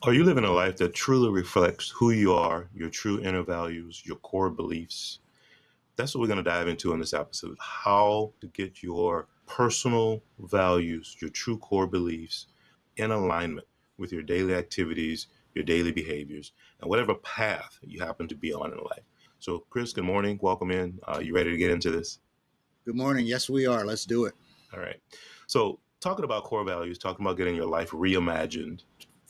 Are you living a life that truly reflects who you are, your true inner values, your core beliefs? That's what we're going to dive into in this episode. How to get your personal values, your true core beliefs in alignment with your daily activities, your daily behaviors, and whatever path you happen to be on in life. So, Chris, good morning. Welcome in. You ready to get into this? Good morning. Yes, we are. Let's do it. All right. So, talking about core values, talking about getting your life reimagined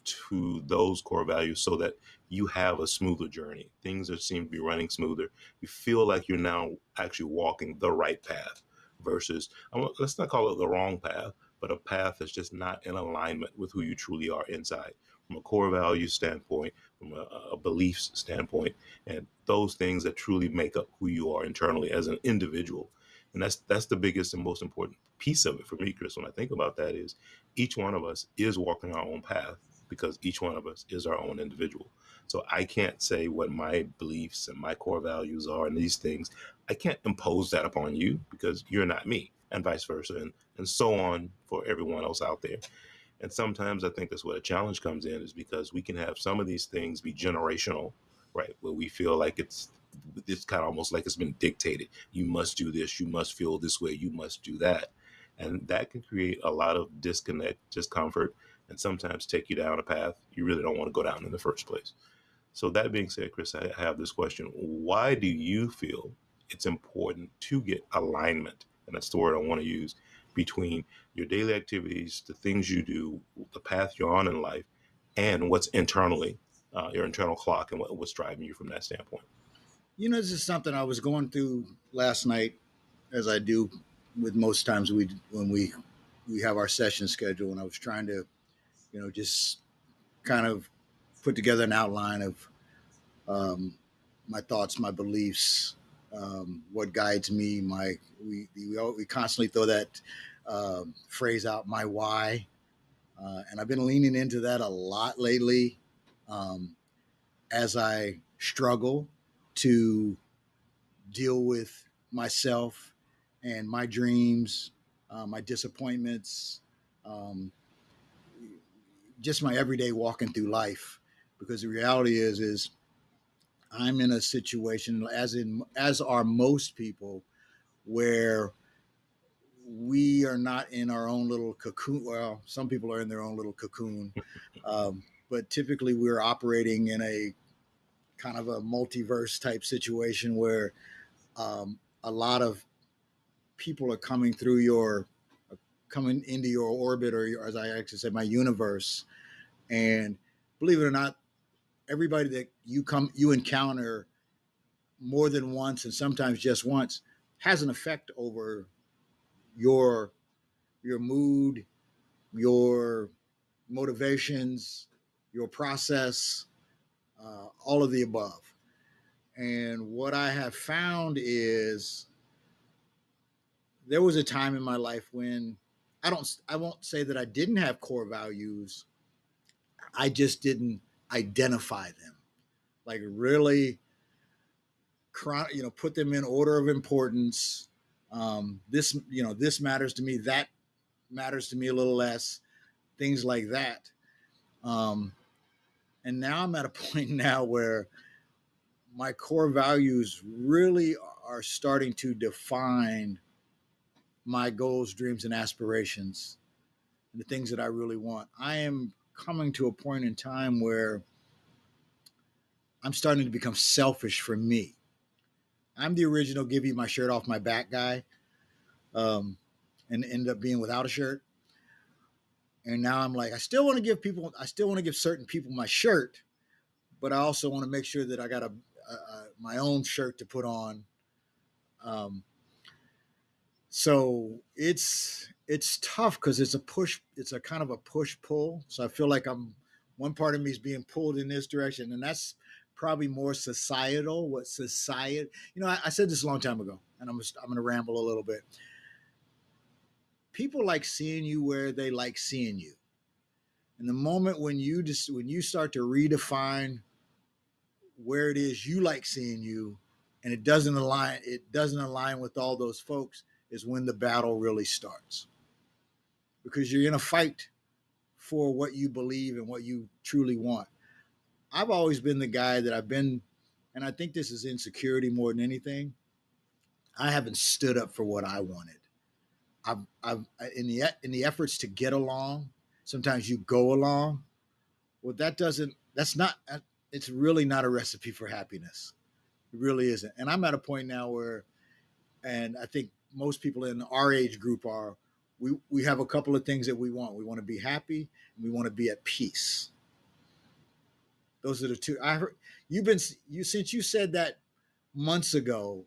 to those core values so that you have a smoother journey. Things that seem to be running smoother. You feel like you're now actually walking the right path versus, let's not call it the wrong path, but a path that's just not in alignment with who you truly are inside from a core value standpoint, from a beliefs standpoint, and those things that truly make up who you are internally as an individual. And that's the biggest and most important piece of it for me, Chris. When I think about that, is each one of us is walking our own path because each one of us is our own individual. So I can't say what my beliefs and my core values are and these things. I can't impose that upon you because you're not me, and vice versa, and so on for everyone else out there. And sometimes I think that's where a challenge comes in, is because we can have some of these things be generational, right? Where we feel like it's kind of almost like it's been dictated. You must do this, you must feel this way, you must do that. And that can create a lot of disconnect, discomfort, and sometimes take you down a path you really don't want to go down in the first place. So that being said, Chris, I have this question. Why do you feel it's important to get alignment? And that's the word I want to use, between your daily activities, the things you do, the path you're on in life, and what's internally, your internal clock, and what's driving you from that standpoint. This is something I was going through last night, as I do with most times when we have our session schedule, and I was trying to, just kind of put together an outline of my thoughts, my beliefs, what guides me. We constantly throw that phrase out, my why, and I've been leaning into that a lot lately, um, as I struggle to deal with myself and my dreams, my disappointments, um, just my everyday walking through life. Because the reality is I'm in a situation, as are most people, where we are not in our own little cocoon. Well, some people are in their own little cocoon, but typically we're operating in a kind of a multiverse type situation where a lot of people are coming into your orbit, or as I actually said, my universe. And believe it or not, everybody that you encounter more than once, and sometimes just once, has an effect over your your mood, your motivations, your process, all of the above. And what I have found is there was a time in my life when I won't say that I didn't have core values. I just didn't identify them. Like really, put them in order of importance. This matters to me. That matters to me a little less. Things like that. Um, and now I'm at a point now where my core values really are starting to define my goals, dreams, and aspirations, and the things that I really want. I am coming to a point in time where I'm starting to become selfish for me. I'm the original give you my shirt off my back guy, um, and end up being without a shirt. And now I'm like, I still want to give certain people my shirt, but I also want to make sure that I got my own shirt to put on. Um, so it's tough because it's a kind of a push pull. So I feel like one part of me is being pulled in this direction, and that's probably more societal. What society, I said this a long time ago, and I'm going to ramble a little bit. People like seeing you where they like seeing you. And the moment when you start to redefine where it is you like seeing you, and it doesn't align with all those folks, is when the battle really starts, because you're in a fight for what you believe and what you truly want. I've always been the guy that I've been, and I think this is insecurity more than anything. I haven't stood up for what I wanted. I've in the efforts to get along. Sometimes you go along. Well, that doesn't. That's not. It's really not a recipe for happiness. It really isn't. And I'm at a point now where, and I think most people in our age group are. We have a couple of things that we want. We want to be happy and we want to be at peace. Those are the two. I heard you've been you since you said that months ago.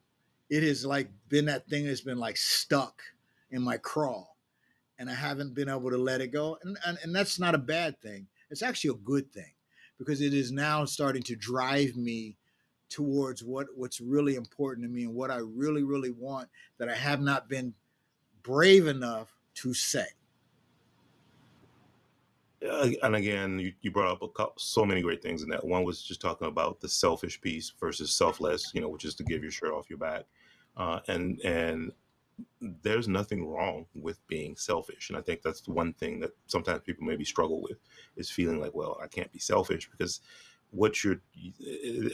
It has like been that thing that's been like stuck in my crawl, and I haven't been able to let it go. And that's not a bad thing. It's actually a good thing because it is now starting to drive me towards what's really important to me and what I really, really want that I have not been brave enough to say. And again, you brought up so many great things in that. One was just talking about the selfish piece versus selfless, which is to give your shirt off your back. And there's nothing wrong with being selfish. And I think that's the one thing that sometimes people maybe struggle with is feeling like, well, I can't be selfish because what you're,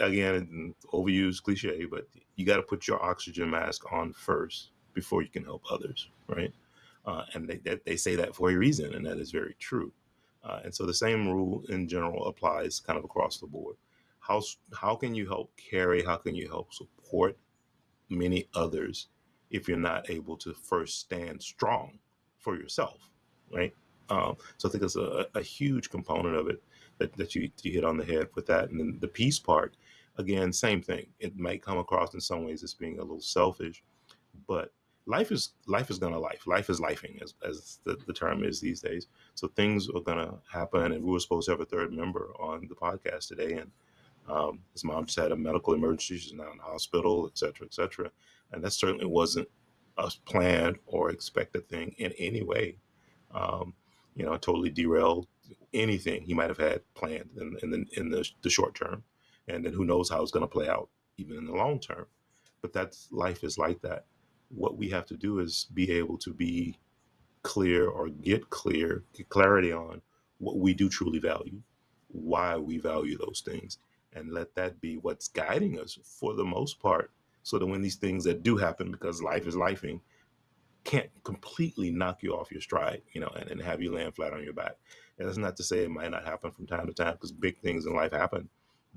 again, overused cliche, but you got to put your oxygen mask on first before you can help others, right? And they say that for a reason, and that is very true. And so the same rule in general applies kind of across the board. How, how can you help carry, how can you help support many others if you're not able to first stand strong for yourself, right? So I think it's a huge component of it that you hit on the head with that. And then the peace part, again, same thing. It might come across in some ways as being a little selfish, but life is gonna life is lifing as the term is these days. So things are gonna happen, and we were supposed to have a third member on the podcast today, and his mom just had a medical emergency. She's now in the hospital, et cetera, et cetera. And that certainly wasn't a planned or expected thing in any way. Um, totally derailed anything he might have had planned in the short term. And then who knows how it's going to play out even in the long term. But that's life is like that. What we have to do is be able to be clear or get clarity on what we do truly value, why we value those things, and let that be what's guiding us for the most part. So that when these things that do happen, because life is lifing, can't completely knock you off your stride, and have you land flat on your back. And that's not to say it might not happen from time to time because big things in life happen,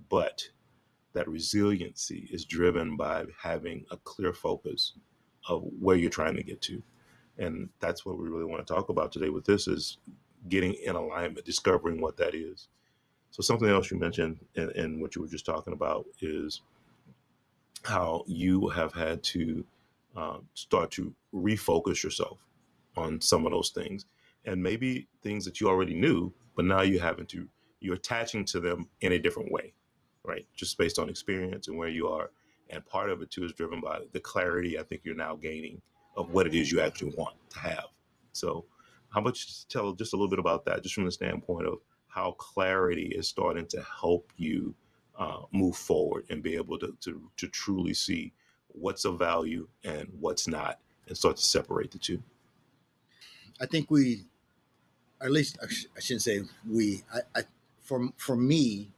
but that resiliency is driven by having a clear focus of where you're trying to get to. And that's what we really want to talk about today with this is getting in alignment, discovering what that is. So something else you mentioned in what you were just talking about is how you have had to start to refocus yourself on some of those things, and maybe things that you already knew, but now you're attaching to them in a different way, right? Just based on experience and where you are. And part of it too is driven by the clarity I think you're now gaining of what it is you actually want to have. So how much tell just a little bit about that, just from the standpoint of how clarity is starting to help you move forward and be able to truly see what's of value and what's not, and start to separate the two. I think we, or at least I shouldn't say we. For me,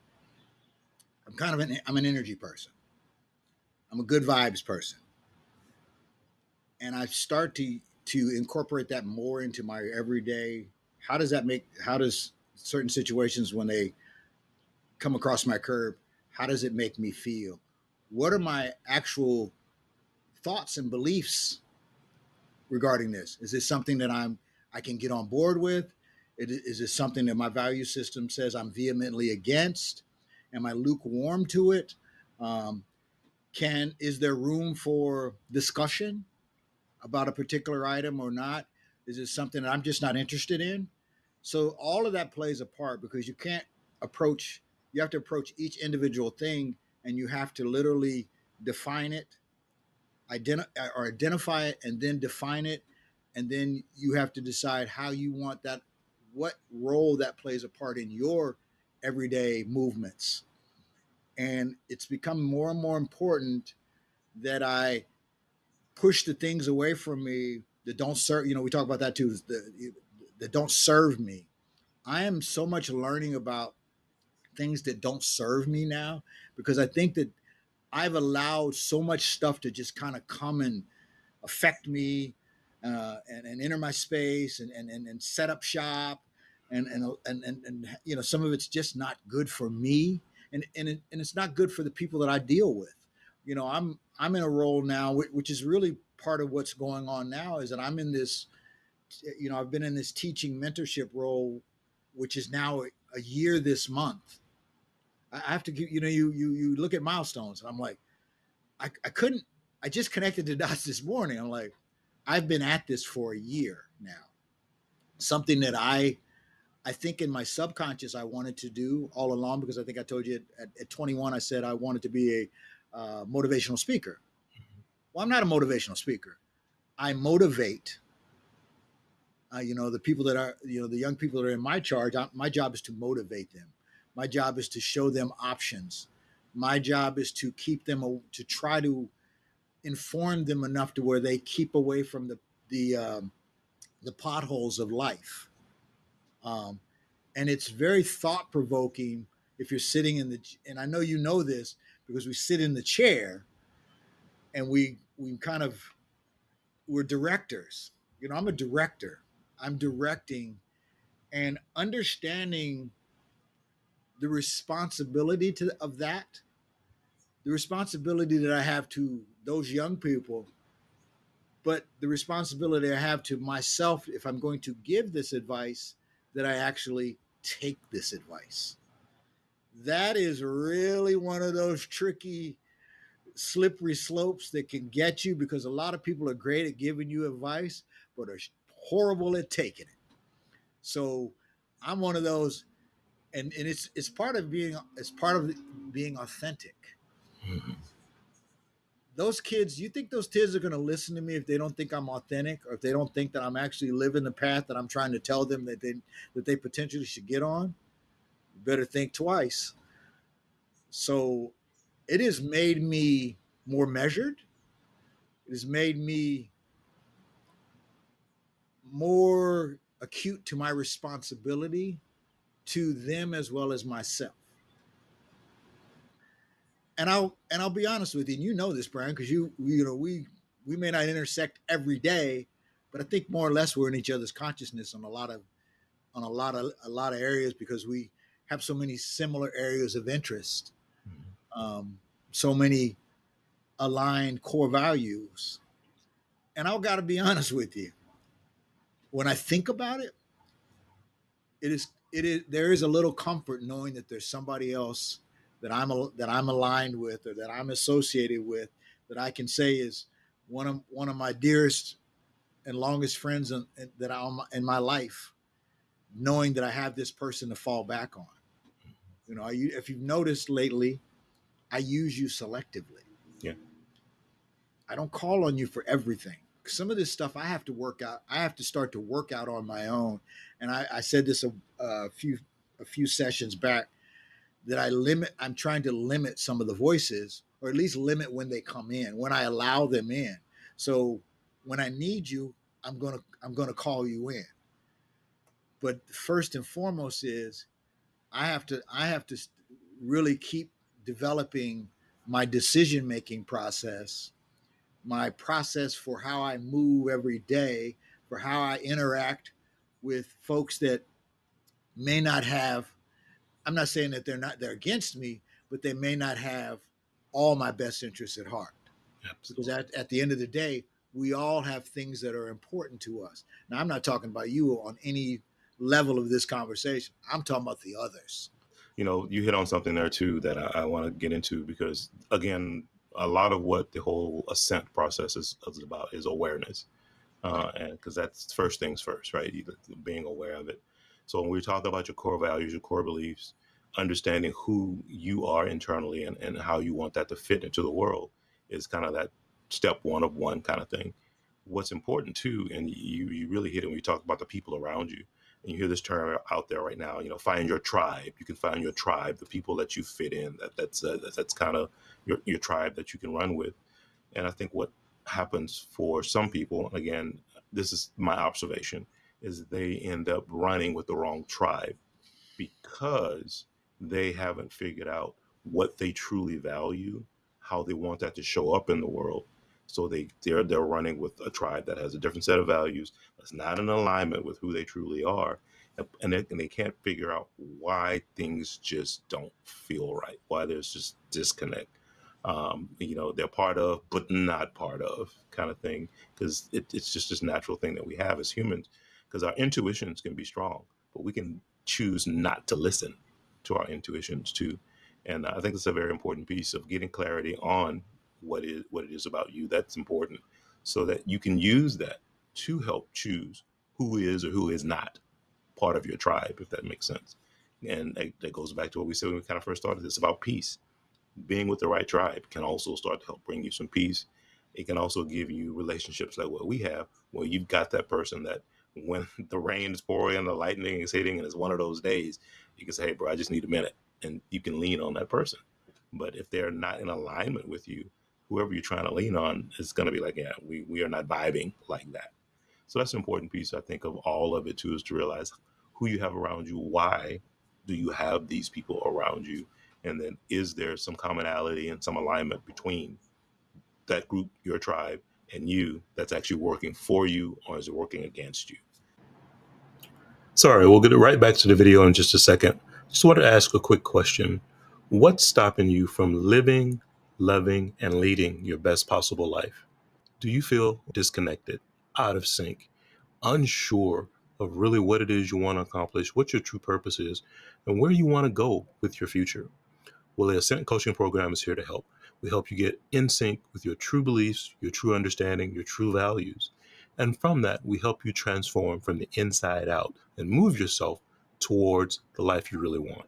I'm an energy person. I'm a good vibes person, and I start to incorporate that more into my everyday. How does certain situations when they come across my curb, how does it make me feel? What are my actual thoughts and beliefs regarding this? Is this something that I can get on board with? Is this something that my value system says I'm vehemently against? Am I lukewarm to it? Um, is there room for discussion about a particular item or not? Is it something that I'm just not interested in? So all of that plays a part because you have to approach each individual thing and you have to literally define it, identify it and then define it. And then you have to decide how you want that, what role that plays a part in your everyday movements. And it's become more and more important that I push the things away from me that don't serve. We talk about that too. That don't serve me, I am so much learning about things that don't serve me now, because I think that I've allowed so much stuff to just kind of come and affect me, and enter my space, and set up shop, and you know, some of it's just not good for me, and it's not good for the people that I deal with. You know, I'm in a role now, which is really part of what's going on now, is that I'm in this, you know, I've been in this teaching mentorship role, which is now a year this month. I have to give, you know, you look at milestones, and I'm like, I couldn't, I just connected the dots this morning. I'm like, I've been at this for a year now. Something that I think in my subconscious I wanted to do all along, because I think I told you at 21 I said I wanted to be a motivational speaker. Well, I'm not a motivational speaker. I motivate. You know, the people that are, you know, the young people that are in my charge. My job is to motivate them. My job is to show them options. My job is to keep them, to try to inform them enough to where they keep away from the potholes of life. Um, and it's very thought provoking if you're sitting in the, and I know you know this because we sit in the chair, and we kind of, we're directors. You know, I'm a director. I'm directing, and understanding the responsibility of that, the responsibility that I have to those young people, but the responsibility I have to myself if I'm going to give this advice, that I actually take this advice. That is really one of those tricky, slippery slopes that can get you, because a lot of people are great at giving you advice, but are horrible at taking it. So I'm one of those, and it's part of being, it's part of being authentic. Mm-hmm. Those kids, you think those kids are going to listen to me if they don't think I'm authentic, or if they don't think that I'm actually living the path that I'm trying to tell them that they potentially should get on? You better think twice. So it has made me more measured. It has made me more acute to my responsibility to them as well as myself. And I'll be honest with you, and you know this, Brian, because you know we may not intersect every day, but I think more or less we're in each other's consciousness on a lot of areas, because we have so many similar areas of interest, so many aligned core values. And I've got to be honest with you, when I think about it, it is there is a little comfort knowing that there's somebody else that I'm aligned with, or that I'm associated with, that I can say is one of my dearest and longest friends that I'm in my life, knowing that I have this person to fall back on. You know, if you've noticed lately, I use you selectively. Yeah. I don't call on you for everything. Some of this stuff I have to work out. I have to start to work out on my own. And I said this a few sessions back, that I'm trying to limit some of the voices, or at least limit when they come in, when I allow them in. So when I need you, I'm gonna call you in. But first and foremost is I have to really keep developing my decision making process, my process for how I move every day, for how I interact with folks that may not have, I'm not saying that they're against me, but they may not have all my best interests at heart. Because Absolutely. at the end of the day, we all have things that are important to us. Now, I'm not talking about you on any level of this conversation. I'm talking about the others. You know, you hit on something there too that I want to get into, because again, a lot of what the whole ascent process is about is awareness. Right. And because that's first things first, right? Being aware of it. So when we talk about your core values, your core beliefs, understanding who you are internally, and how you want that to fit into the world is kind of that step one of one kind of thing. What's important too, and you really hit it when you talk about the people around you. And you hear this term out there right now, find your tribe. You can find your tribe, the people that you fit in. That's kind of your tribe that you can run with. And I think what happens for some people, again, this is my observation, is they end up running with the wrong tribe because they haven't figured out what they truly value, how they want that to show up in the world. So they're running with a tribe that has a different set of values, that's not in alignment with who they truly are, and they can't figure out why things just don't feel right, why there's just disconnect. They're part of but not part of kind of thing, because it's just this natural thing that we have as humans, because our intuitions can be strong, but we can choose not to listen to our intuitions too. And I think it's a very important piece of getting clarity on what it is about you that's important, so that you can use that to help choose who is or who is not part of your tribe, if that makes sense. And that goes back to what we said when we kind of first started. It's about peace. Being with the right tribe can also start to help bring you some peace. It can also give you relationships like what we have, where you've got that person that when the rain is pouring and the lightning is hitting and it's one of those days, you can say, hey, bro, I just need a minute. And you can lean on that person. But if they're not in alignment with you, whoever you're trying to lean on is going to be like, yeah, we are not vibing like that. So that's an important piece, I think, of all of it too, is to realize who you have around you. Why do you have these people around you? And then is there some commonality and some alignment between that group, your tribe, and you that's actually working for you, or is it working against you? Sorry, we'll get right back to the video in just a second. Just wanted to ask a quick question. What's stopping you from living, loving, and leading your best possible life? Do you feel disconnected, out of sync, unsure of really what it is you want to accomplish, what your true purpose is, and where you want to go with your future? Well, the ASCENT coaching program is here to help. We help you get in sync with your true beliefs, your true understanding, your true values. And from that, we help you transform from the inside out and move yourself towards the life you really want.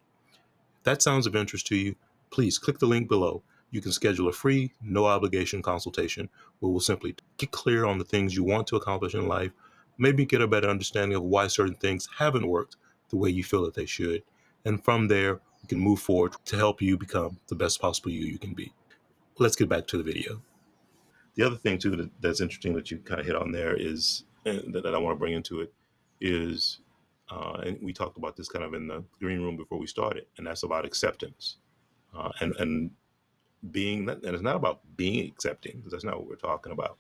If that sounds of interest to you, please click the link below. You can schedule a free, no obligation consultation where we'll simply get clear on the things you want to accomplish in life, maybe get a better understanding of why certain things haven't worked the way you feel that they should. And from there, we can move forward to help you become the best possible you can be. Let's get back to the video. The other thing too that's interesting that you kind of hit on there is, and that I want to bring into it, is, and we talked about this kind of in the green room before we started, and that's about acceptance, and being that, and it's not about being accepting, because that's not what we're talking about.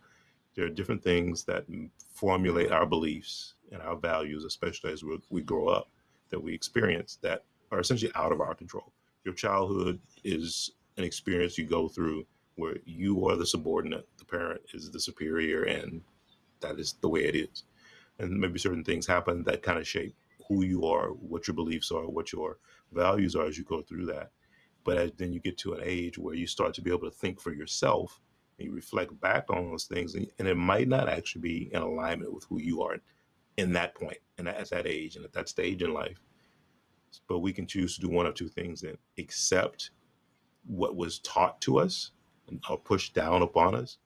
There are different things that formulate our beliefs and our values, especially as we grow up, that we experience that are essentially out of our control. Your childhood is an experience you go through where you are the subordinate, the parent is the superior, and that is the way it is. And maybe certain things happen that kind of shape who you are, what your beliefs are, what your values are as you go through that. But then you get to an age where you start to be able to think for yourself, and you reflect back on those things, and it might not actually be in alignment with who you are in that point and at that age and at that stage in life. But we can choose to do one of two things: then accept what was taught to us or pushed down upon us,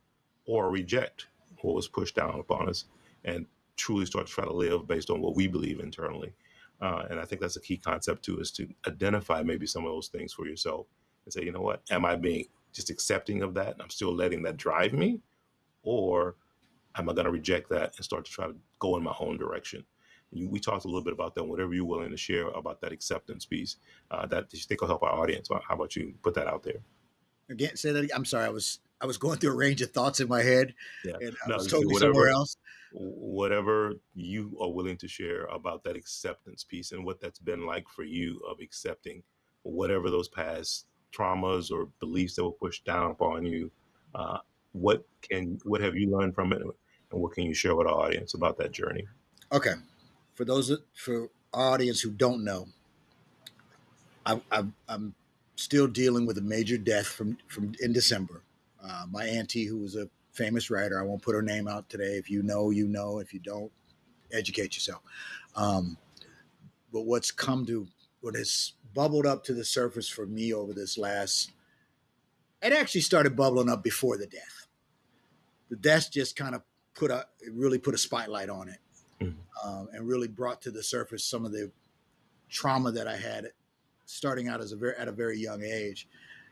or reject what was pushed down upon us and truly start to try to live based on what we believe internally. And I think that's a key concept too, is to identify maybe some of those things for yourself and say, you know what, am I being just accepting of that and I'm still letting that drive me? Or am I going to reject that and start to try to go in my own direction? We talked a little bit about that. Whatever you're willing to share about that acceptance piece, that you think will help our audience. How about you put that out there? Again, say that again. I'm sorry. I was going through a range of thoughts in my head, Yeah. and I No, was just totally somewhere else. whatever you are willing to share about that acceptance piece and what that's been like for you, of accepting whatever those past traumas or beliefs that were pushed down upon you. Uh, what have you learned from it, and what can you share with our audience about that journey? Okay, for our audience who don't know, I'm still dealing with a major death from in December. My auntie, who was a famous writer, I won't put her name out today. If you know, you know. If you don't, educate yourself. Um, but what has bubbled up to the surface for me over this last, it actually started bubbling up before the death. The death just kind of it really put a spotlight on it, Mhm. and really brought to the surface some of the trauma that I had starting out at a very young age.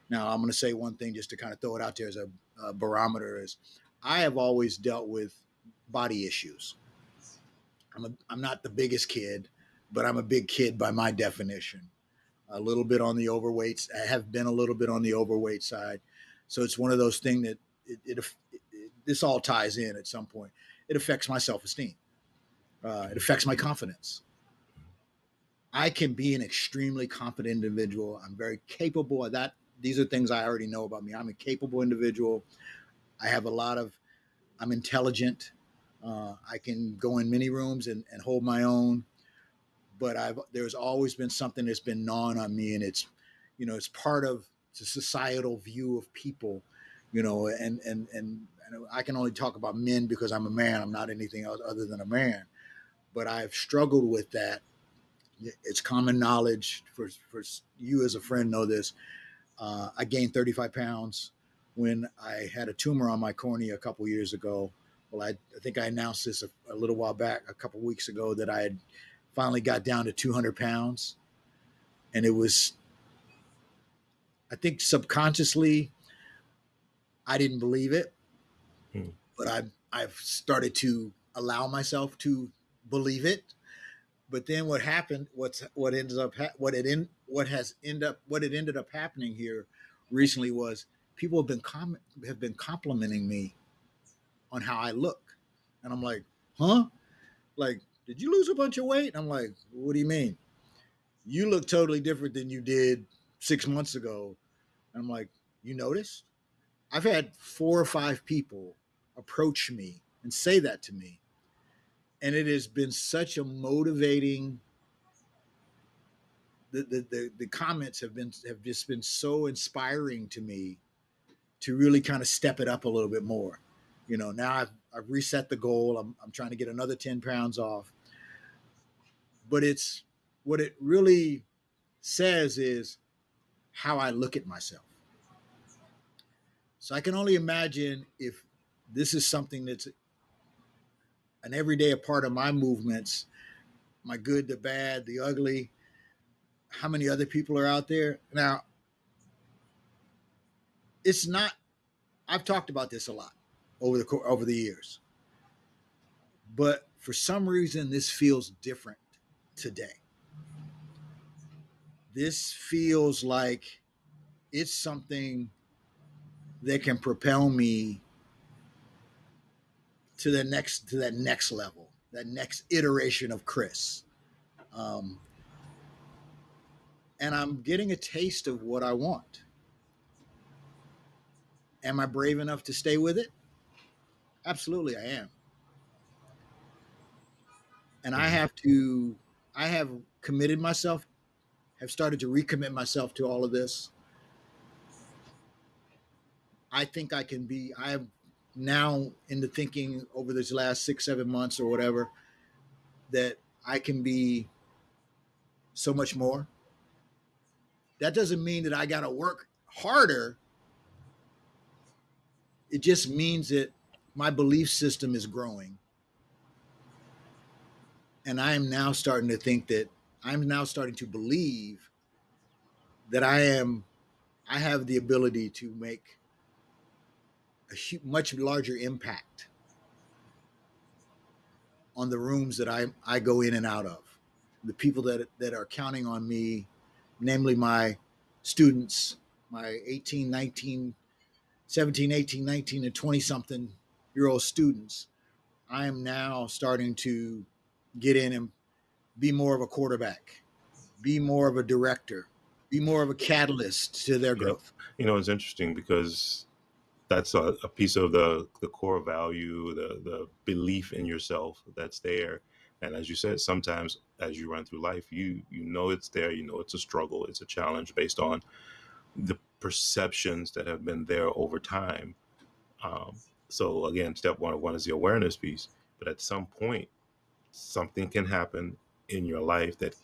Now, I'm going to say one thing just to kind of throw it out there as a barometer is I have always dealt with body issues. I'm not the biggest kid, but I'm a big kid by my definition. A little bit on the overweight. I have been a little bit on the overweight side. So it's one of those things that this all ties in at some point. It affects my self-esteem. It affects my confidence. I can be an extremely confident individual. I'm very capable of that. These are things I already know about me. I'm a capable individual. I have a lot of, I'm intelligent. I can go in many rooms and hold my own. But there's always been something that's been gnawing on me, and it's, it's part of the societal view of people, and I can only talk about men because I'm a man. I'm not anything else other than a man. But I've struggled with that. It's common knowledge for you as a friend know this. I gained 35 pounds when I had a tumor on my cornea a couple years ago. Well, I think I announced this a little while back, a couple weeks ago, that I had finally got down to 200 pounds. And it was, I think subconsciously, I didn't believe it, but I've started to allow myself to believe it. But then what happened? What ends up what it ended up happening here recently was people have been complimenting me on how I look, and I'm like, huh? Like, did you lose a bunch of weight? And I'm like, what do you mean? You look totally different than you did 6 months ago. And I'm like, you noticed? I've had 4 or 5 people approach me and say that to me, and it has been such a motivating. The comments have just been so inspiring to me to really kind of step it up a little bit more. Now I've reset the goal. I'm trying to get another 10 pounds off. But it's what it really says is how I look at myself. So I can only imagine if this is something that's an everyday part of my movements, my good, the bad, the ugly, how many other people are out there. Now, it's not, I've talked about this a lot over the years, but for some reason, this feels different today. This feels like it's something that can propel me to that next level, that next iteration of Chris. Um, and I'm getting a taste of what I want. Am I brave enough to stay with it? Absolutely, I am. And I have committed myself, have started to recommit myself to all of this. I think I have now into thinking over this last 6, 7 months or whatever, that I can be so much more. That doesn't mean that I got to work harder. It just means that my belief system is growing. And I'm now starting to believe that I have the ability to make a much larger impact on the rooms that I go in and out of. The people that are counting on me, namely my students, my 18, 19, 17, 18, 19, and 20 something year old students. I am now starting to get in and be more of a quarterback, be more of a director, be more of a catalyst to their Yep. growth. It's interesting because that's a piece of the core value, the belief in yourself that's there. And as you said, sometimes as you run through life, you know it's there, it's a struggle, it's a challenge based on the perceptions that have been there over time. Um, so again, step one is the awareness piece. But at some point, something can happen in your life that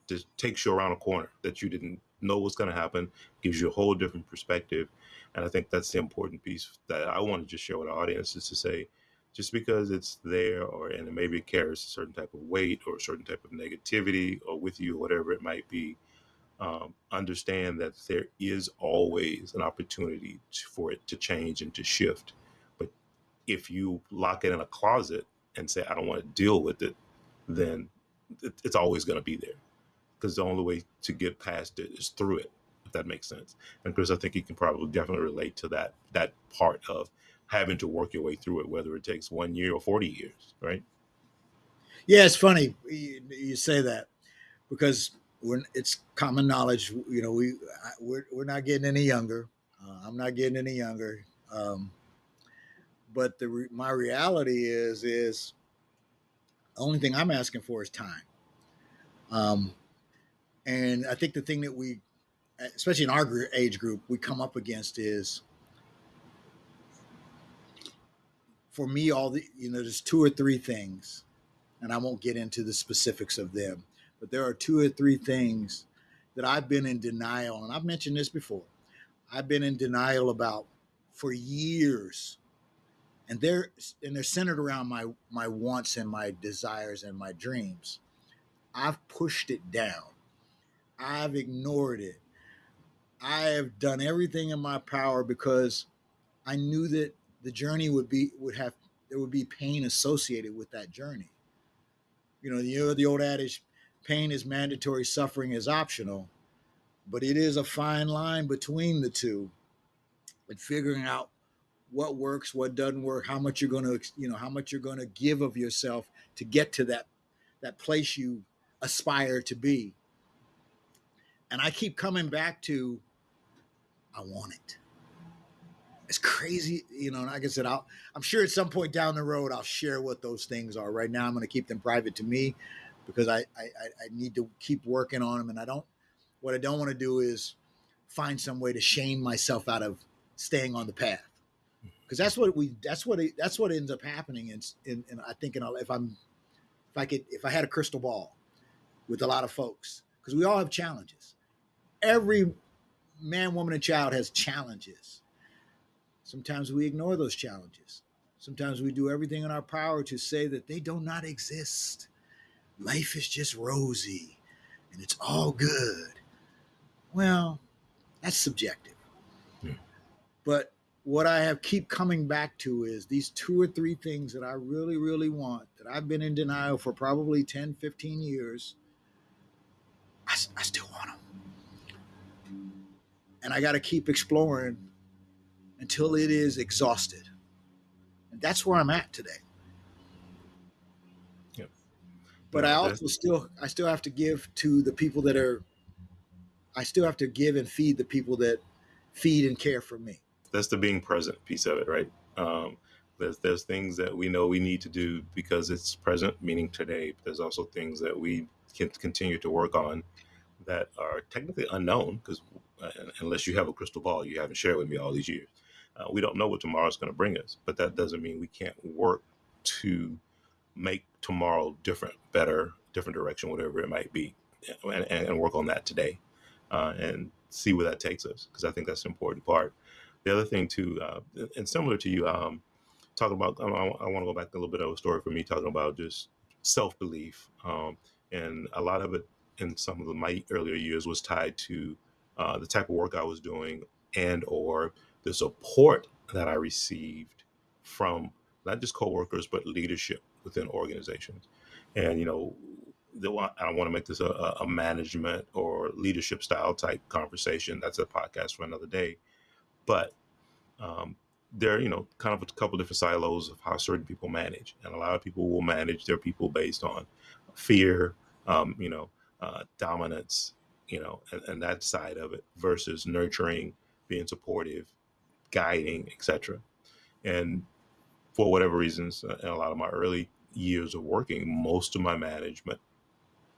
just takes you around a corner that you didn't know was going to happen, gives you a whole different perspective. And I think that's the important piece that I want to just share with our audience, is to say, just because it's there, and it maybe carries a certain type of weight or a certain type of negativity or with you, whatever it might be, understand that there is always an opportunity for it to change and to shift. But if you lock it in a closet and say, I don't want to deal with it, then it's always going to be there, because the only way to get past it is through it, if that makes sense. And Chris, I think you can probably definitely relate to that part of having to work your way through it, whether it takes 1 year or 40 years, right? Yeah, it's funny you say that because it's common knowledge. We're not getting any younger. I'm not getting any younger. But my reality is the only thing I'm asking for is time. Um, and I think the thing that we, especially in our age group, we come up against is, for me, there's two or three things, and I won't get into the specifics of them, but there are two or three things that I've been in denial, and I've mentioned this before. I've been in denial about for years, and they're centered around my wants and my desires and my dreams. I've pushed it down. I've ignored it. I have done everything in my power because I knew that the journey would have there would be pain associated with that journey. The old adage, pain is mandatory, suffering is optional, but it is a fine line between the two, and figuring out what works, what doesn't work, how much you're going to give of yourself to get to that place you aspire to be. And I keep coming back to, I want it. It's crazy, and like I said, I'm sure at some point down the road I'll share what those things are. Right now, I'm going to keep them private to me because I need to keep working on them, and what I don't want to do is find some way to shame myself out of staying on the path, because that's what ends up happening. In I think if I had a crystal ball with a lot of folks, because we all have challenges. Every man, woman, and child has challenges. Sometimes we ignore those challenges. Sometimes we do everything in our power to say that they do not exist. Life is just rosy and it's all good. Well, that's subjective. Hmm. But what I have keep coming back to is these two or three things that I really, really want, that I've been in denial for probably 10, 15 years. I still want them. And I got to keep exploring until it is exhausted. And that's where I'm at today. Yeah. But No, that's I still have to give to the people that are, I still have to give and feed the people that feed and care for me. that's the being present piece of it, right? There's things that we know we need to do because it's present, meaning today. But there's also things that we can continue to work on that are technically unknown, because unless you have a crystal ball, you haven't shared with me all these years. We don't know what tomorrow's going to bring us, but that doesn't mean we can't work to make tomorrow different, better, different direction, whatever it might be, and work on that today, and see where that takes us, because I think that's an important part. The other thing too, and similar to you, talking about, I want to go back a little bit of a story for me, talking about just self belief, and a lot of it in some of my earlier years was tied to the type of work I was doing, and or the support that I received from not just coworkers but leadership within organizations. And I don't want to make this a management or leadership style type conversation. That's a podcast for another day. But there are, kind of a couple different silos of how certain people manage. And a lot of people will manage their people based on fear, dominance, and that side of it, versus nurturing, being supportive, guiding, etc. And for whatever reasons, in a lot of my early years of working, most of my management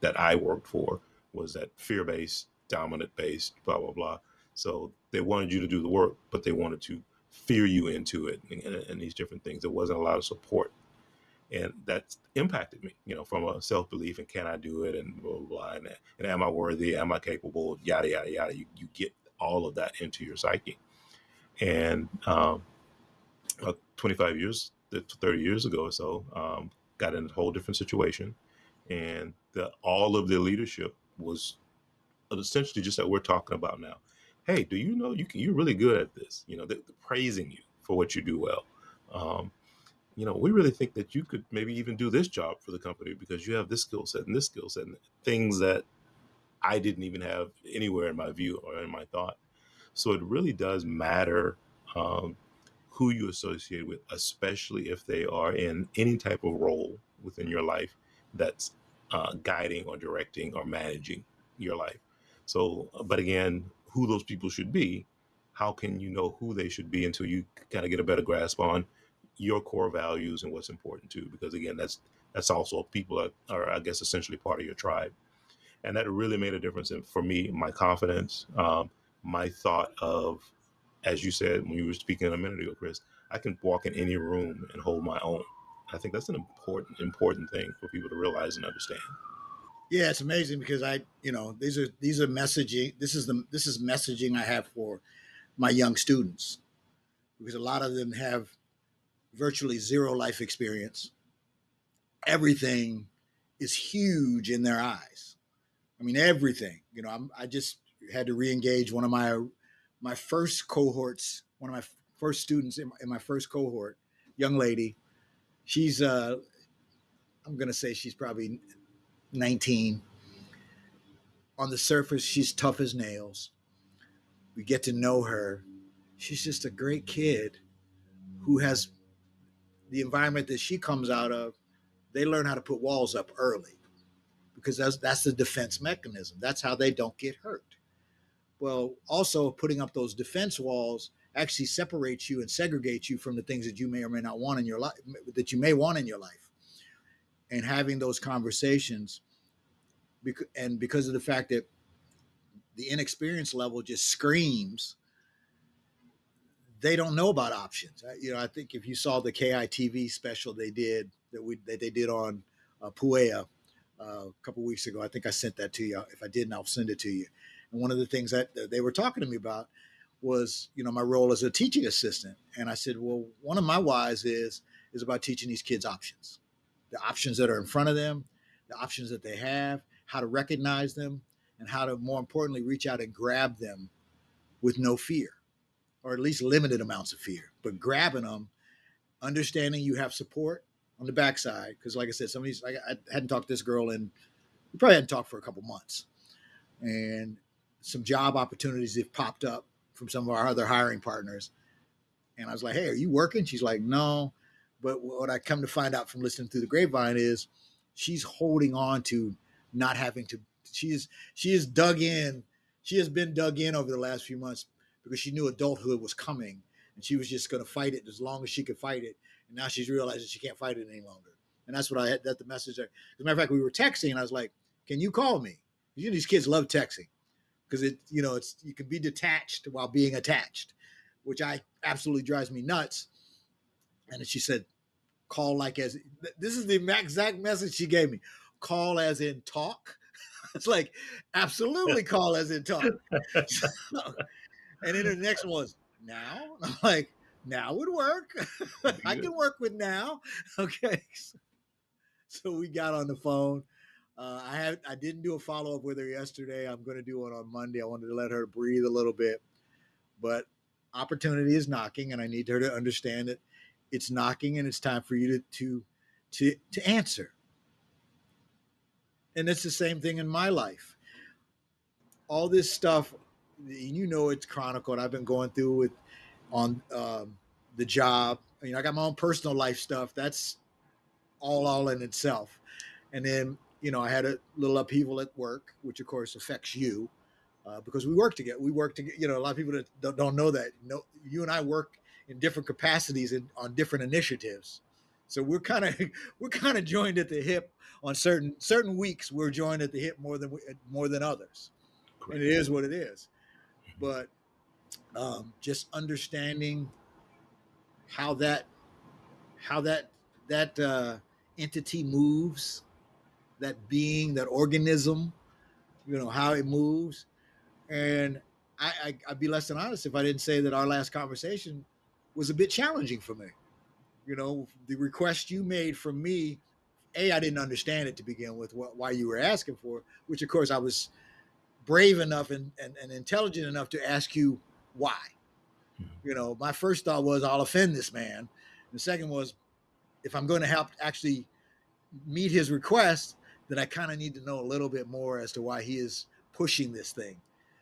that I worked for was that fear based, dominant based, blah, blah, blah. So they wanted you to do the work, but they wanted to fear you into it, and these different things. There wasn't a lot of support. And that impacted me, from a self belief and can I do it, and blah, blah, blah. And am I worthy? Am I capable? Yada, yada, yada. You get all of that into your psyche. And 25 years, 30 years ago or so, got in a whole different situation. And all of the leadership was essentially just that we're talking about now. Hey, do you know you're really good at this? They're praising you for what you do well. Um, we really think that you could maybe even do this job for the company because you have this skill set and this skill set and things that I didn't even have anywhere in my view or in my thought. So it really does matter um, who you associate with, especially if they are in any type of role within your life that's guiding or directing or managing your life. So, but again, who those people should be, how can you know who they should be until you kind of get a better grasp on your core values and what's important too? Because again, that's also people are I guess essentially part of your tribe, and that really made a difference for me, my confidence, my thought of, as you said when you were speaking a minute ago, Chris, I can walk in any room and hold my own. I think that's an important thing for people to realize and understand. Yeah, it's amazing because these are messaging. This is messaging I have for my young students because a lot of them have virtually zero life experience. Everything is huge in their eyes. I mean, everything. I just had to re-engage one of my first cohorts, one of my first students in my first cohort, young lady. She's I'm gonna say she's probably 19. On the surface, she's tough as nails. We get to know her. She's just a great kid who has the environment that she comes out of. They learn how to put walls up early because that's the defense mechanism. That's how they don't get hurt. Well, also putting up those defense walls actually separates you and segregates you from the things that you may or may not want in your life, that you may want in your life. And having those conversations, and because of the fact that the inexperience level just screams, they don't know about options. I think if you saw the KITV special that they did on Puea a couple weeks ago, I think I sent that to you. If I didn't, I'll send it to you. And one of the things that they were talking to me about was, my role as a teaching assistant. And I said, well, one of my whys is about teaching these kids options, the options that are in front of them, the options that they have, how to recognize them, and how to, more importantly, reach out and grab them with no fear, or at least limited amounts of fear, but grabbing them, understanding you have support on the backside. Because, like I said, I hadn't talked to this girl we probably hadn't talked for a couple months, and some job opportunities have popped up from some of our other hiring partners. And I was like, hey, are you working? She's like, no. But what I come to find out from listening through the grapevine is she's holding on to not having to, she is dug in. She has been dug in over the last few months because she knew adulthood was coming and she was just going to fight it as long as she could fight it. And now she's realizing she can't fight it any longer. And that's what I had, that the message. As a matter of fact, we were texting and I was like, can you call me? These kids love texting because it's you can be detached while being attached, which I absolutely drives me nuts. And then she said, call like as this is the exact message she gave me. Call as in talk. It's like absolutely call as in talk. So, and then the next one was now. And I'm like, now would work. I Good. can work with now. Okay. So we got on the phone. I didn't do a follow up with her yesterday. I'm going to do one on Monday. I wanted to let her breathe a little bit, but opportunity is knocking, and I need her to understand that it's knocking, and it's time for you to answer. And it's the same thing in my life. All this stuff, it's chronicled. I've been going through with on the job. I got my own personal life stuff. That's all in itself. And then I had a little upheaval at work, which of course affects you because we work together. We work together. A lot of people that don't know that. You and I work in different capacities and on different initiatives. So we're kind of we're kind of joined at the hip on certain weeks. We're joined at the hip more than others, and Correct. it is what it is. But just understanding how that how that entity moves, that being, that organism, how it moves. And I'd be less than honest if I didn't say that our last conversation was a bit challenging for me. The request you made from me, I didn't understand it to begin with, why you were asking for it, which of course I was brave enough and intelligent enough to ask you why. My first thought was I'll offend this man. The second was if I'm going to help actually meet his request, then I kind of need to know a little bit more as to why he is pushing this thing,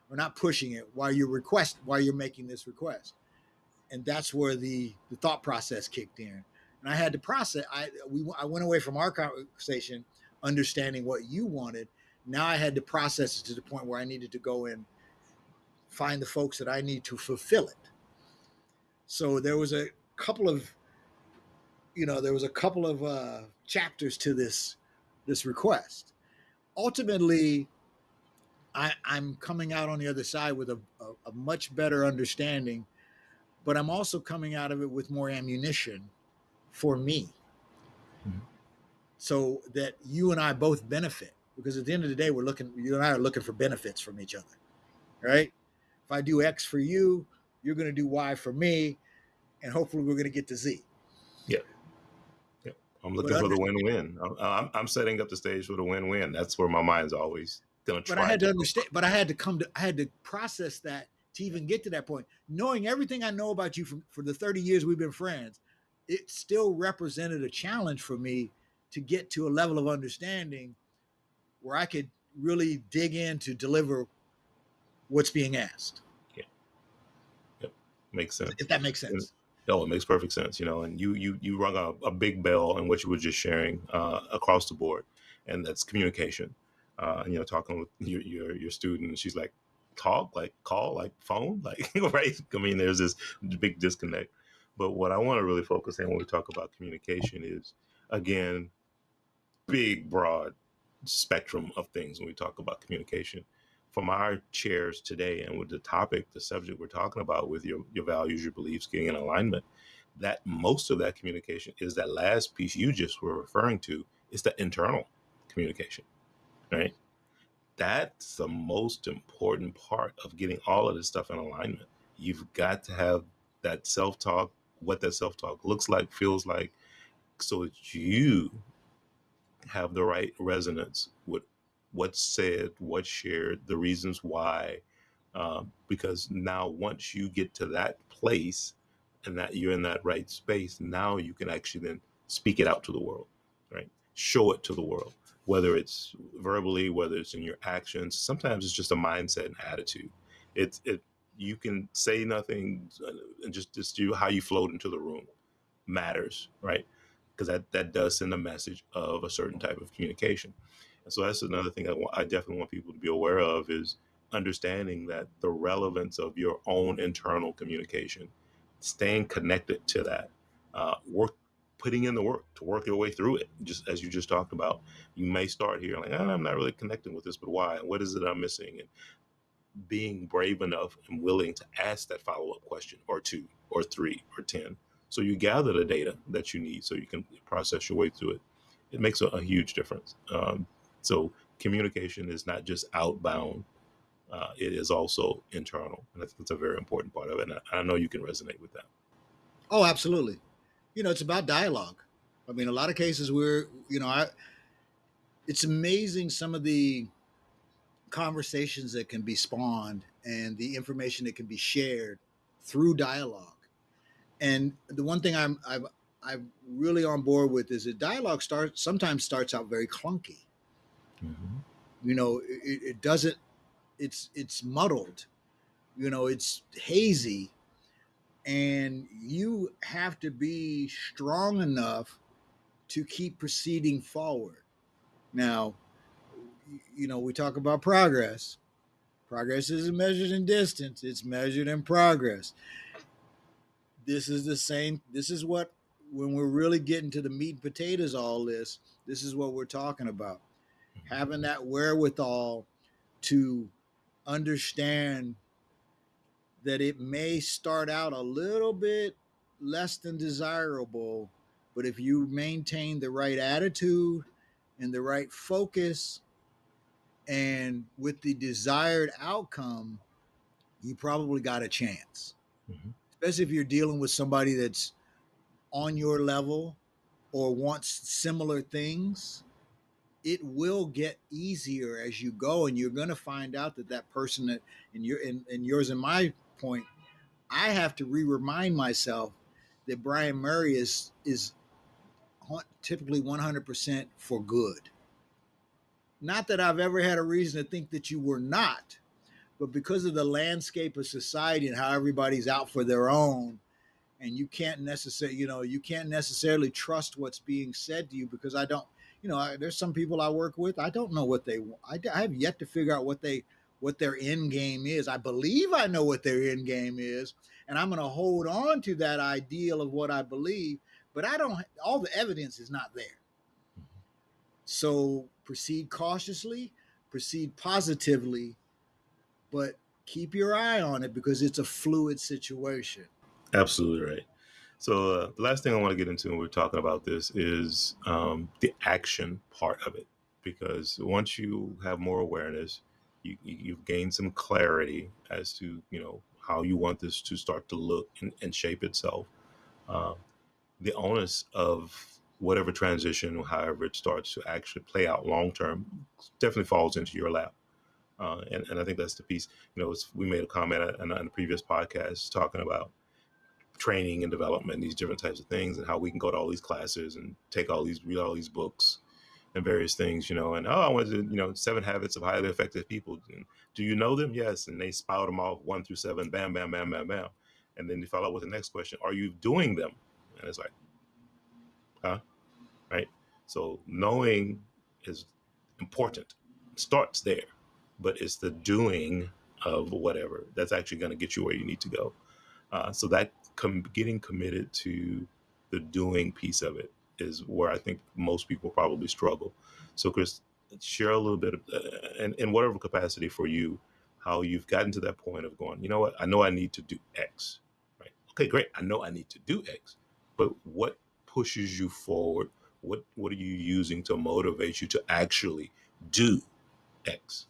or not pushing it, why you're making this request. And that's where the thought process kicked in. And I had to process. I went away from our conversation understanding what you wanted. Now I had to process it to the point where I needed to go and find the folks that I need to fulfill it. So there was a couple of chapters to this request. Ultimately, I'm coming out on the other side with a much better understanding, but I'm also coming out of it with more ammunition for me, Mhm. so that you and I both benefit. Because at the end of the day, you and I are looking for benefits from each other, right? If I do X for you, you're going to do Y for me, and hopefully we're going to get to Z. Yeah. Yeah. I'm But looking for the win-win. I'm setting up the stage for the win-win. That's where my mind's always going to but I try had to to go. understand. But I had to process that to even get to that point. Knowing everything I know about you for the 30 years we've been friends, it still represented a challenge for me to get to a level of understanding where I could really dig in to deliver what's being asked. Yeah. Yep. Makes If sense. that makes And, sense. no, it makes perfect sense. And you rung a big bell in what you were just sharing across the board, and that's communication. Talking with your student, she's like, talk, like call, like phone, like right. I mean, there's this big disconnect. But what I want to really focus on when we talk about communication is, again, big, broad spectrum of things when we talk about communication. From our chairs today, and with the topic, the subject we're talking about, with your values, your beliefs, getting in alignment, that most of that communication is that last piece you just were referring to, is the internal communication, right? That's the most important part of getting all of this stuff in alignment. You've got to have that self-talk, what that self-talk looks like, feels like, so that you have the right resonance with what's said, what's shared, the reasons why. Because now, once you get to that place and that you're in that right space, now you can actually then speak it out to the world, right? Show it to the world, whether it's verbally, whether it's in your actions. Sometimes it's just a mindset and attitude. It you can say nothing, and just you how you float into the room matters, right? Because that does send a message of a certain type of communication. And so that's another thing I definitely want people to be aware of, is understanding that the relevance of your own internal communication, staying connected to that, work, putting in the work to work your way through it. Just as you just talked about, you may start here like, I'm not really connecting with this, but why? What is it I'm missing? And being brave enough and willing to ask that follow-up question, or two or three or 10, so you gather the data that you need so you can process your way through it. It makes a huge difference. So communication is not just outbound, it is also internal, and I think that's a very important part of it, and I know you can resonate with that. Oh, absolutely. It's about dialogue. I mean, a lot of cases where it's amazing some of the conversations that can be spawned and the information that can be shared through dialogue. And the one thing I'm really on board with is that dialogue sometimes starts out very clunky. Mm-hmm. It doesn't. It's muddled. It's hazy, and you have to be strong enough to keep proceeding forward. Now, we talk about progress. Progress isn't measured in distance; it's measured in progress. This is the same. This is what, when we're really getting to the meat and potatoes of all this, this is what we're talking about. Having that wherewithal to understand that it may start out a little bit less than desirable, but if you maintain the right attitude and the right focus and with the desired outcome, you probably got a chance. Mm-hmm. Especially if you're dealing with somebody that's on your level or wants similar things, it will get easier as you go, and you're going to find out that that person that in yours and my point, I have to remind myself that Brian Murray is typically 100% for good. Not that I've ever had a reason to think that you were not, but because of the landscape of society and how everybody's out for their own, and you can't necessarily, you can't necessarily trust what's being said to you, because I don't, there's some people I work with, I don't know what they want. I have yet to figure out what their end game is. I believe I know what their end game is, and I'm going to hold on to that ideal of what I believe, but I don't, all the evidence is not there. So proceed cautiously, proceed positively, but keep your eye on it, because it's a fluid situation. Absolutely right. So the last thing I want to get into when we're talking about this is the action part of it, because once you have more awareness, you've gained some clarity as to how you want this to start to look and shape itself. Uh, the onus of whatever transition, however it starts to actually play out long term, definitely falls into your lap. And I think that's the piece. We made a comment on a previous podcast talking about training and development, these different types of things, and how we can go to all these classes and read all these books and various things, and I went to, 7 Habits of Highly Effective People. And do you know them? Yes. And they spout them off 1 through 7, bam, bam, bam, bam, bam. And then they follow up with the next question: are you doing them? And it's like, huh? Right. So knowing is important. It starts there, but it's the doing of whatever that's actually going to get you where you need to go. So that getting committed to the doing piece of it is where I think most people probably struggle. So, Chris, share a little bit of, in whatever capacity for you, how you've gotten to that point of going, you know what, I know I need to do X, right? Okay, great. I know I need to do X, but what pushes you forward? What are you using to motivate you to actually do X?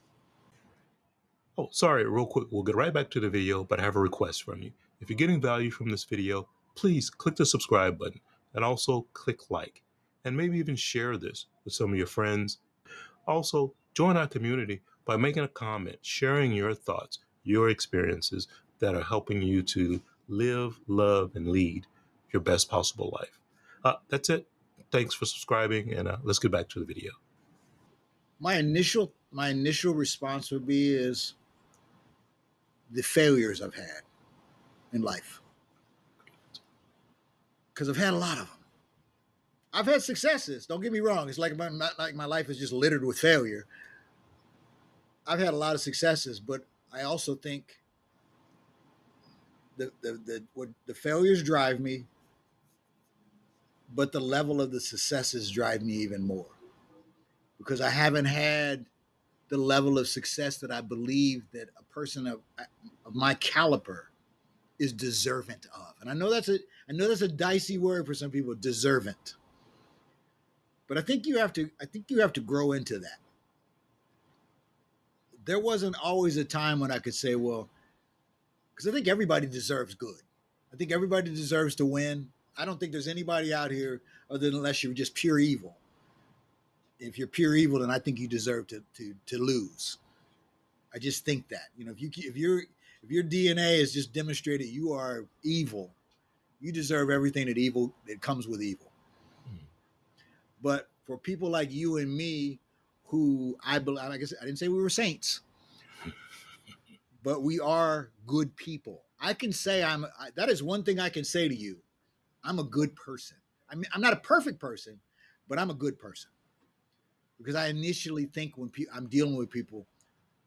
Oh, sorry, real quick. We'll get right back to the video, but I have a request from you. If you're getting value from this video, please click the subscribe button and also click like, and maybe even share this with some of your friends. Also, join our community by making a comment, sharing your thoughts, your experiences that are helping you to live, love, and lead your best possible life. That's it. Thanks for subscribing, and let's get back to the video. My initial response would be is the failures I've had in life, because I've had a lot of them. I've had successes. Don't get me wrong. It's like not like my life is just littered with failure. I've had a lot of successes, but I also think what the failures drive me, but the level of the successes drive me even more, because I haven't had the level of success that I believe that a person of my caliber is deserving of. And I know that's a dicey word for some people, deserving. But I think you have to grow into that. There wasn't always a time when I could say, well, because I think everybody deserves good. I think everybody deserves to win. I don't think there's anybody out here other than unless you're just pure evil. If you're pure evil, then I think you deserve to lose. I just think that, if your DNA is just demonstrated you are evil, you deserve everything that comes with evil. But for people like you and me, who I believe, I guess I didn't say we were saints, but we are good people. I can say that is one thing I can say to you. I'm a good person. I mean, I'm not a perfect person, but I'm a good person, because I initially think when I'm dealing with people,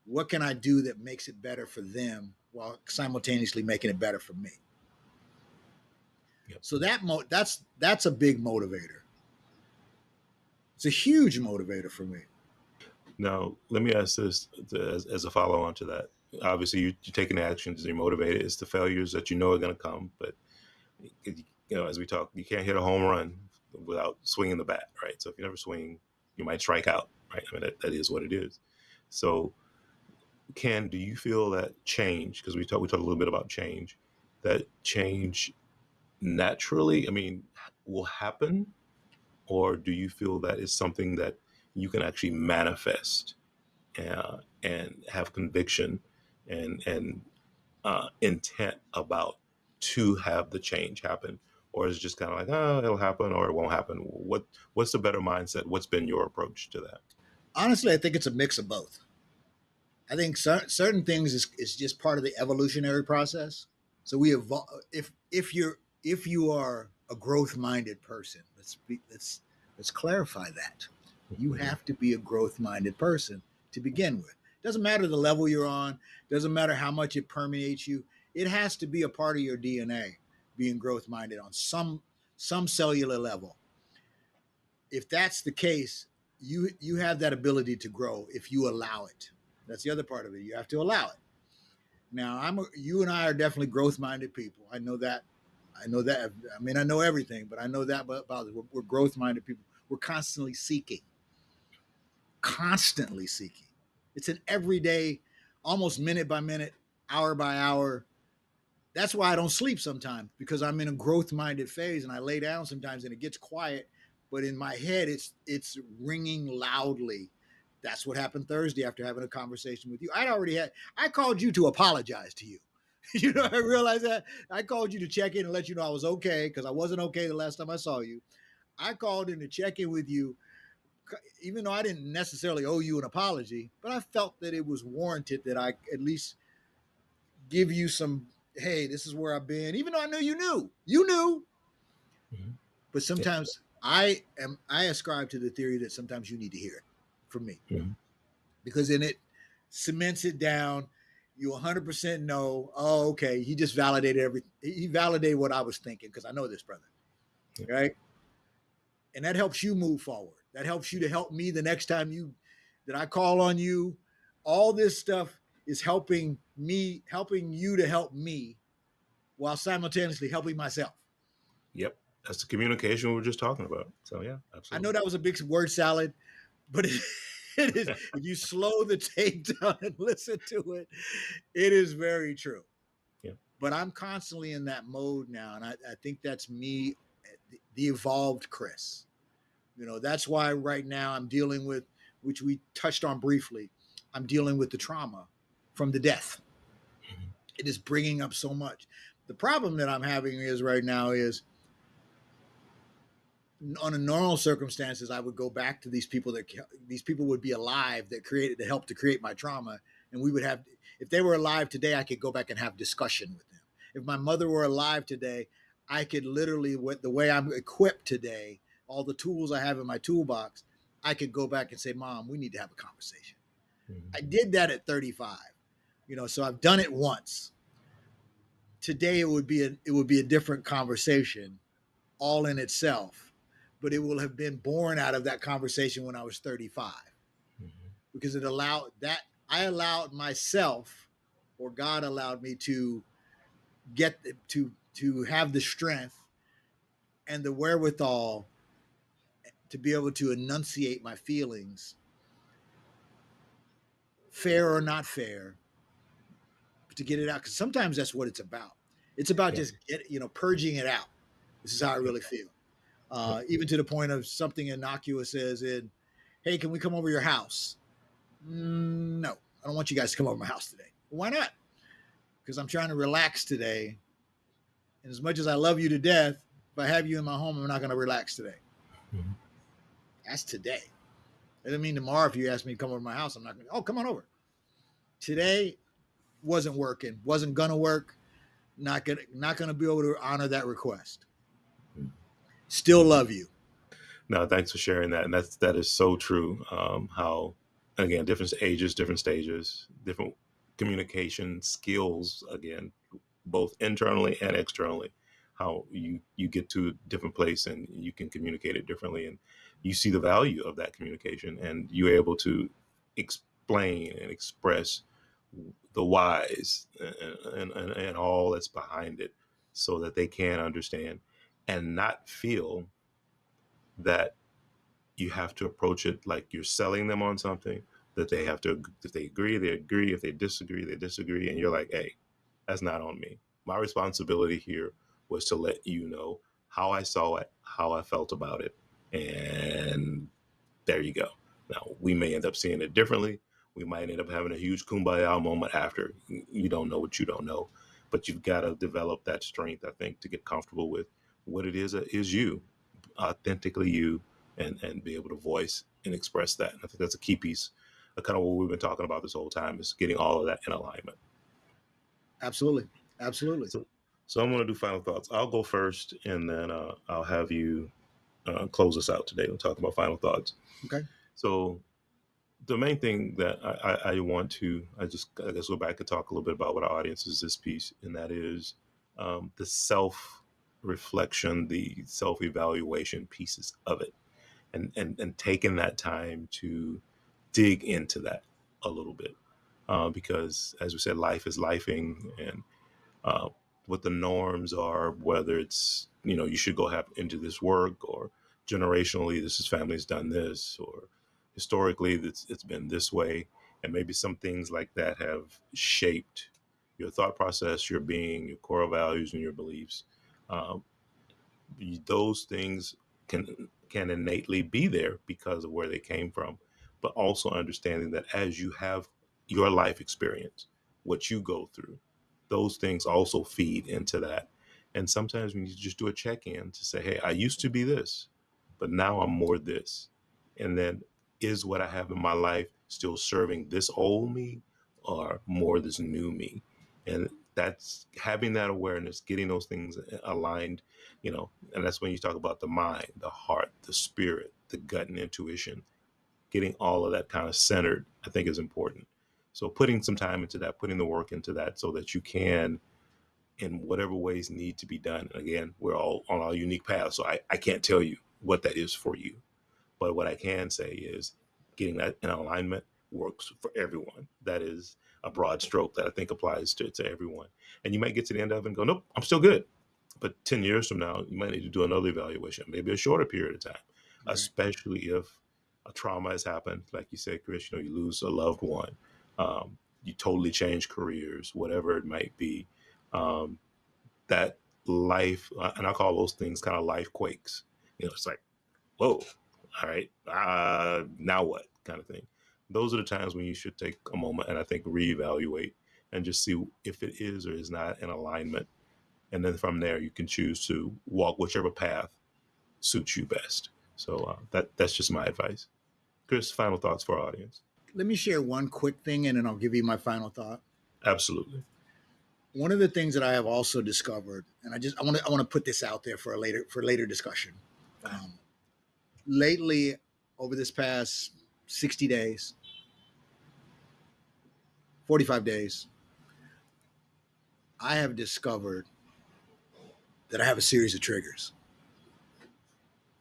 what can I do that makes it better for them while simultaneously making it better for me? Yep. So that's a big motivator. It's a huge motivator for me. Now, let me ask this as a follow on to that. Obviously, you're taking actions, you're motivated. It's the failures that you know are going to come. But, as we talk, you can't hit a home run without swinging the bat, right? So if you never swing, you might strike out, right? I mean, that is what it is. So, do you feel that change, because we talk a little bit about change, that change naturally, I mean, will happen? Or do you feel that it's something that you can actually manifest and have conviction and intent about to have the change happen? or is it just kind of like, oh, it'll happen or it won't happen? What's the better mindset? What's been your approach to that? Honestly, I think it's a mix of both. I think certain things is just part of the evolutionary process. So we evolve. If you are a growth minded person, let's clarify that. You Mhm. have to be a growth minded person to begin with. Doesn't matter the level you're on. Doesn't matter how much it permeates you. It has to be a part of your DNA. Being growth minded on some cellular level. If that's the case, you have that ability to grow if you allow it. That's the other part of it. You have to allow it. Now, you and I are definitely growth minded people. I know that. I know that. I mean, I know everything, but I know that about it. We're growth minded people. We're constantly seeking. It's an everyday, almost minute by minute, hour by hour. That's why I don't sleep sometimes, because I'm in a growth minded phase and I lay down sometimes and it gets quiet, but in my head it's ringing loudly. That's what happened Thursday after having a conversation with you. I called you to apologize to you. You know, I realized that I called you to check in and let you know I was okay, because I wasn't okay the last time I saw you. I called in to check in with you, even though I didn't necessarily owe you an apology, but I felt that it was warranted that I at least give you some, hey, this is where I've been, even though I knew you knew. Mhm. But Yeah. sometimes I ascribe to the theory that sometimes you need to hear it from me, Mhm. because then it cements it down. You 100% know, oh, okay, he just validated everything. He validated what I was thinking, because I know this brother, Yeah. right? And that helps you move forward. That helps you to help me the next time that I call on you. All this stuff is helping you to help me, while simultaneously helping myself. Yep. That's the communication we were just talking about. So yeah, I know absolutely. that was a big word salad, but it is, if you slow the tape down and listen to it, it is very true. Yeah. But I'm constantly in that mode now, and I think that's me, the evolved Chris. You know, that's why right now I'm dealing with, which we touched on briefly, I'm dealing with the trauma from the death. Mhm. It is bringing up so much. The problem that I'm having is right now is, on a normal circumstances, I would go back to these people would be alive that helped to create my trauma, and we would have, if they were alive today, I could go back and have discussion with them. If my mother were alive today, I could literally, with the way I'm equipped today, all the tools I have in my toolbox, I could go back and say, Mom, we need to have a conversation. Mhm. I did that at 35, so I've done it once. Today it would be a different conversation all in itself, but it will have been born out of that conversation when I was 35, Mhm. because it allowed that I allowed myself, or God allowed me to get to have the strength and the wherewithal to be able to enunciate my feelings, fair or not fair, to get it out, because sometimes that's what it's about. It's about Yeah. just purging it out. This is how I Yeah. really feel. Yeah. Even to the point of something innocuous as in, hey, can we come over your house? No, I don't want you guys to come over my house today. Why not? Because I'm trying to relax today. And as much as I love you to death, if I have you in my home, I'm not going to relax today. Mhm. That's today. That doesn't mean tomorrow, if you ask me to come over to my house, I'm not going to, oh, come on over. Today wasn't working, wasn't going to work, not gonna be able to honor that request. Still love you. No, thanks for sharing that, and that is so true. How again, different ages, different stages, different communication skills. Again, both internally and externally, how you get to a different place and you can communicate it differently, and you see the value of that communication, and you're able to explain and express the whys and all that's behind it, so that they can understand and not feel that you have to approach it like you're selling them on something, that they have to, if they agree, they agree, if they disagree, they disagree, and you're like, hey, that's not on me. My responsibility here was to let you know how I saw it, how I felt about it, and there you go. Now we may end up seeing it differently. We might end up having a huge kumbaya moment after. You don't know what you don't know, but you've got to develop that strength, I think, to get comfortable with what it is you, authentically you, and be able to voice and express that. And I think that's a key piece of kind of what we've been talking about this whole time, is getting all of that in alignment. Absolutely. Absolutely. So, so I'm going to do final thoughts. I'll go first, and then I'll have you close us out today. We'll talk about final thoughts. Okay. So the main thing that I want to, I guess, go back and talk a little bit about what our audience is this piece, and that is the self reflection, the self evaluation pieces of it, and taking that time to dig into that a little bit, because as we said, life is lifing, and uh, what the norms are, whether it's, you should go have into this work, or generationally this is family's done this, or historically it's been this way, and maybe some things like that have shaped your thought process, your being, your core values, and your beliefs. Um, those things can innately be there because of where they came from, but also understanding that as you have your life experience, what you go through, those things also feed into that. And sometimes we need to just do a check-in to say, hey, I used to be this, but now I'm more this. And then, is what I have in my life still serving this old me, or more this new me? And that's having that awareness, getting those things aligned, and that's when you talk about the mind, the heart, the spirit, the gut, and intuition. Getting all of that kind of centered, I think, is important. So putting some time into that, putting the work into that, so that you can, in whatever ways need to be done. Again, we're all on our unique paths, so I can't tell you what that is for you. But what I can say is getting that in alignment works for everyone. That is a broad stroke that I think applies to everyone. And you might get to the end of it and go, nope, I'm still good. But 10 years from now, you might need to do another evaluation, maybe a shorter period of time, Right. especially if a trauma has happened. Like you said, Chris, you lose a loved one, you totally change careers, whatever it might be. Um, that life, and I call those things kind of life quakes. It's like, whoa, all right, now what, kind of thing. Those are the times when you should take a moment and I think reevaluate and just see if it is or is not in alignment. And then from there, you can choose to walk whichever path suits you best. So that's just my advice. Chris, final thoughts for our audience. Let me share one quick thing and then I'll give you my final thought. Absolutely. One of the things that I have also discovered, and I want to put this out there for later discussion. Um, lately, over this past 60 days, 45 days, I have discovered that I have a series of triggers.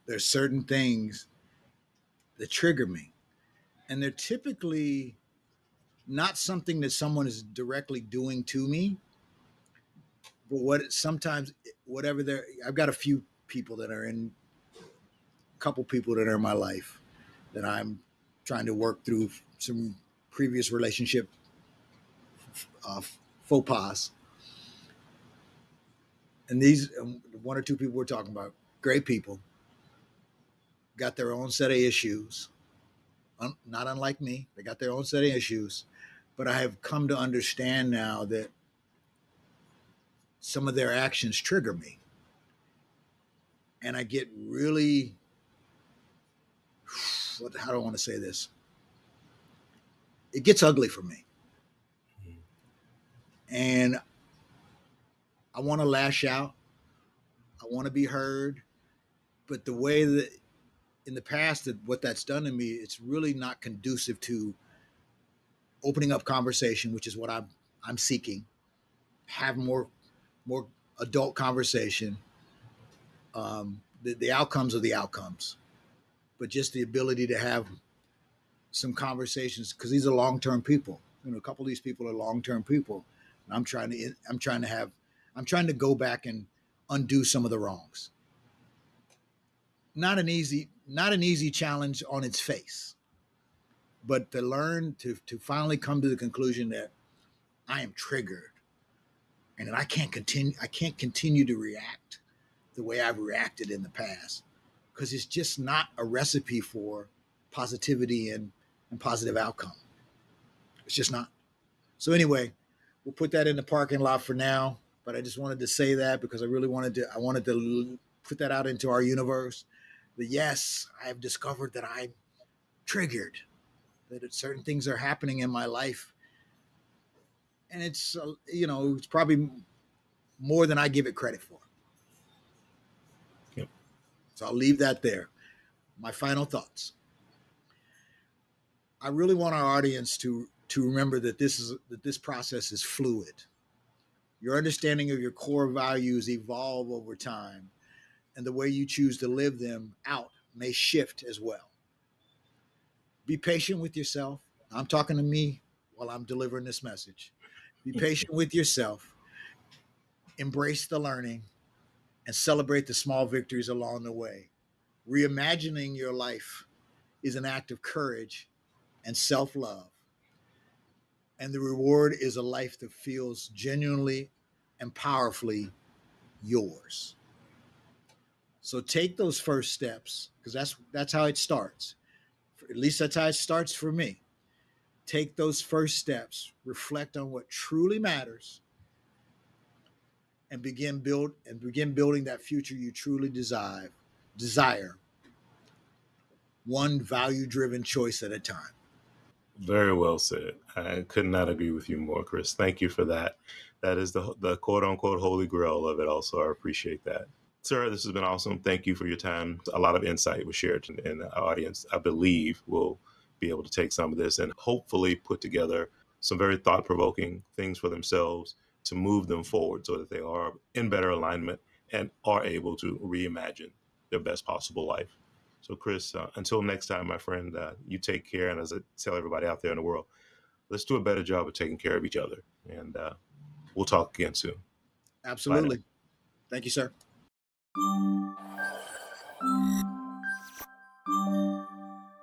There's certain things that trigger me, and they're typically not something that someone is directly doing to me, but sometimes whatever they're. I've got a few people that are in, a couple people that are in my life that I'm trying to work through some previous relationship uh, faux pas. And these one or two people we're talking about, great people, got their own set of issues, not unlike me. They got their own set of issues, but I have come to understand now that some of their actions trigger me, and I get really, how do I want to say this? It gets ugly for me, and I want to lash out. I want to be heard, but the way that in the past that what that's done to me, it's really not conducive to opening up conversation, which is what I'm seeking. Have more adult conversation. The outcomes are the outcomes, but just the ability to have some conversations because these are long term people. A couple of these people are long term people. And I'm trying to go back and undo some of the wrongs. Not an easy challenge on its face, but to learn to finally come to the conclusion that I am triggered and that I can't continue to react the way I've reacted in the past because it's just not a recipe for positivity and positive outcome. It's just not. So anyway, we'll put that in the parking lot for now. But I just wanted to say that because I really wanted to. I wanted to put that out into our universe. That yes, I've discovered that I'm triggered, that certain things are happening in my life, and it's it's probably more than I give it credit for. Yep. So I'll leave that there. My final thoughts. I really want our audience to remember that this process is fluid. Your understanding of your core values evolve over time, and the way you choose to live them out may shift as well. Be patient with yourself. I'm talking to me while I'm delivering this message. Be patient with yourself. Embrace the learning and celebrate the small victories along the way. Reimagining your life is an act of courage and self love. And the reward is a life that feels genuinely and powerfully yours. So take those first steps, because that's how it starts. At least that's how it starts for me. Take those first steps, reflect on what truly matters, and begin building that future you truly desire, one value-driven choice at a time. Very well said. I could not agree with you more, Chris. Thank you for that. That is the quote unquote holy grail of it. Also, I appreciate that. Sir, this has been awesome. Thank you for your time. A lot of insight was shared, and the audience, I believe, will be able to take some of this and hopefully put together some very thought provoking things for themselves to move them forward so that they are in better alignment and are able to reimagine their best possible life. So, Chris, until next time, my friend, you take care. And as I tell everybody out there in the world, let's do a better job of taking care of each other. And we'll talk again soon. Bye now. Absolutely. Thank you, sir.